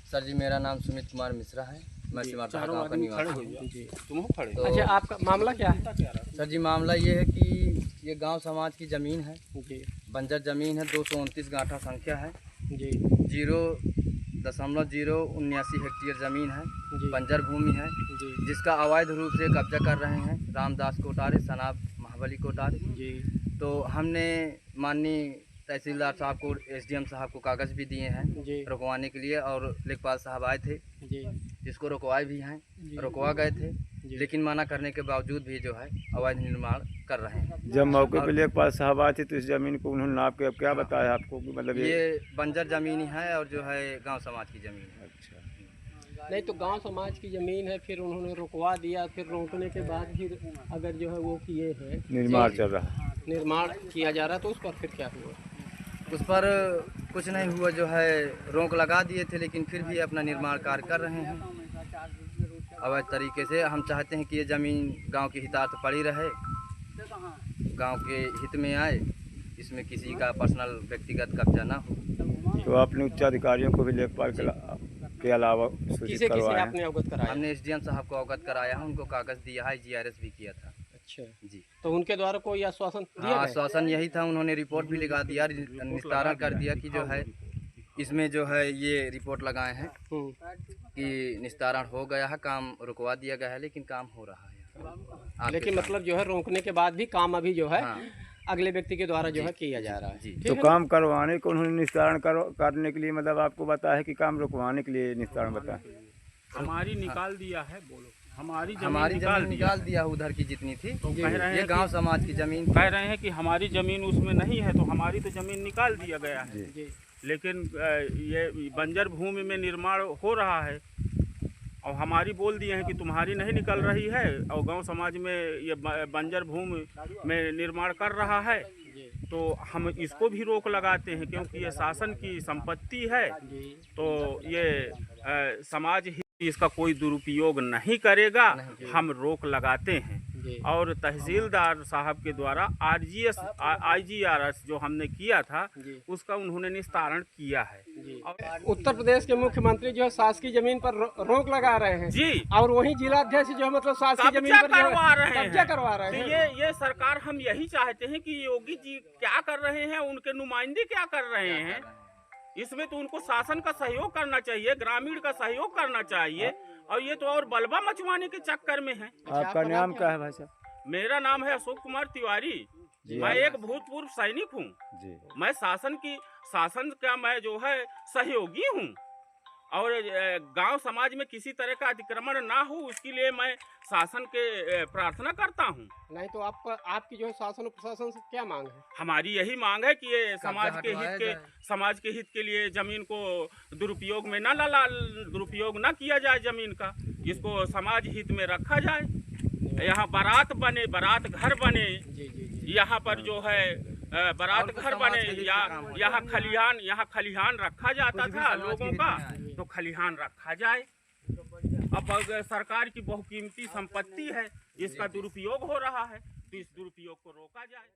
Sir जी, मेरा नाम सुमित कुमार मिश्रा है। मैं सिमरता गाँव का निवासी हूँ। तो अच्छा, आपका मामला क्या है? सर जी, मामला ये है कि ये गांव समाज की ज़मीन है जी बंजर ज़मीन है। 229 गांठा संख्या है। जी 0.079 हेक्टेयर ज़मीन है। जी बंजर भूमि है जी जिसका अवैध रूप से कब्जा कर रहे हैं रामदास कोटारे, सनाब महाबली कोटारे। जी तो हमने माननीय तहसीलदार साहब को, एसडीएम साहब को कागज़ भी दिए हैं जी रुकवाने के लिए, और लेखपाल साहब आए थे जी जिसको रुकवाए भी हैं, जी रुकवा गए थे। जी। लेकिन मना करने के बावजूद भी जो है अवैध निर्माण कर रहे हैं। जब मौके पे लेखपाल साहब आए थे तो इस जमीन को उन्होंने नाप के अब क्या बताया आपको कि मतलब ये बंजर ज़मीन है और जो है गांव समाज की ज़मीन है। अच्छा, नहीं तो गांव समाज की ज़मीन है, फिर उन्होंने रुकवा दिया, फिर रोकने के बाद फिर अगर जो है वो किए हैं, निर्माण चल रहा है। निर्माण किया जा रहा है, तो उस पर फिर क्या हुआ? उस पर कुछ नहीं हुआ, जो है रोक लगा दिए थे, लेकिन फिर भी अपना निर्माण कार्य कर रहे हैं अवैध तरीके से। हम चाहते हैं कि ये ज़मीन गांव के हितार्थ पड़ी रहे, गांव के हित में आए, इसमें किसी का पर्सनल व्यक्तिगत कब्जा ना हो। तो आपने उच्च अधिकारियों को भी लेखपाल के अलावा सूचित किसे करवाया है? आपने अवगत कराया? हमने एसडीएम साहब को अवगत कराया है, उनको कागज़ दिया है, जीआरएस भी किया था। अच्छा, जी तो उनके द्वारा कोई आश्वासन दिया हाँ, गया? आश्वासन यही था। उन्होंने रिपोर्ट भी लगा दिया, निस्तारण कर दिया कि जो है इसमें जो है ये रिपोर्ट लगाए हैं कि निस्तारण हो गया है, काम रुकवा दिया गया है, लेकिन काम हो रहा है आपके लेकिन सामने। मतलब जो है रोकने के बाद भी काम अभी जो है हाँ अगले व्यक्ति के द्वारा जो है किया जा रहा है। जी। तो काम करवाने को उन्होंने निस्तारण करने के लिए मतलब आपको बताया है कि काम रुकवाने के लिए निस्तारण बताया? हमारी निकाल दिया है। बोलो, हमारी हमारी जमीन जमीन निकाल दिया उधर की जितनी थी। तो कह रहे ये हैं गांव समाज की जमीन थी। कह रहे हैं कि हमारी जमीन उसमें नहीं है, तो हमारी तो जमीन निकाल दिया गया है। जी लेकिन ये बंजर भूमि में निर्माण हो रहा है और हमारी बोल दिए हैं कि तुम्हारी नहीं निकल रही है, और गांव समाज में ये बंजर भूमि में निर्माण कर रहा है, तो हम इसको भी रोक लगाते हैं क्योंकि ये शासन की संपत्ति है। तो ये समाज ही इसका कोई दुरुपयोग नहीं करेगा, हम रोक लगाते हैं। और तहसीलदार साहब के द्वारा IGRS जो हमने किया था उसका उन्होंने निस्तारण किया है। उत्तर प्रदेश के मुख्यमंत्री जो है शासकीय जमीन पर रोक लगा रहे हैं जी, और वहीं जिला अध्यक्ष जो है मतलब शासकीय जमीन पर कब्जा करवा रहे तो हैं। ये सरकार, हम यही चाहते हैं कि योगी जी क्या कर रहे हैं, उनके नुमाइंदे क्या कर रहे हैं, इसमें तो उनको शासन का सहयोग करना चाहिए, ग्रामीण का सहयोग करना चाहिए, और ये तो और बलबा मचवाने के चक्कर में है। आपका नाम क्या है भाई साहब? मेरा नाम है अशोक कुमार तिवारी। मैं एक भूतपूर्व सैनिक हूँ। मैं शासन का मैं जो है सहयोगी हूँ, और गांव समाज में किसी तरह का अतिक्रमण ना हो उसके लिए मैं शासन के प्रार्थना करता हूँ। नहीं तो आपकी जो है शासन और प्रशासन से क्या मांग है? हमारी यही मांग है कि ये समाज हटवाया जाए। के हित के लिए जमीन को दुरुपयोग में दुरुपयोग ना किया जाए, जमीन का इसको समाज हित में रखा जाए। यहाँ बारात बने, बारात घर बने, यहाँ पर जो है बारात घर बने, या यहाँ खलिहान रखा जाता था लोगों का, तो खलिहान रखा जाए। अब सरकार की बहुकीमती संपत्ति है, इसका दुरुपयोग हो रहा है, तो इस दुरुपयोग को रोका जाए।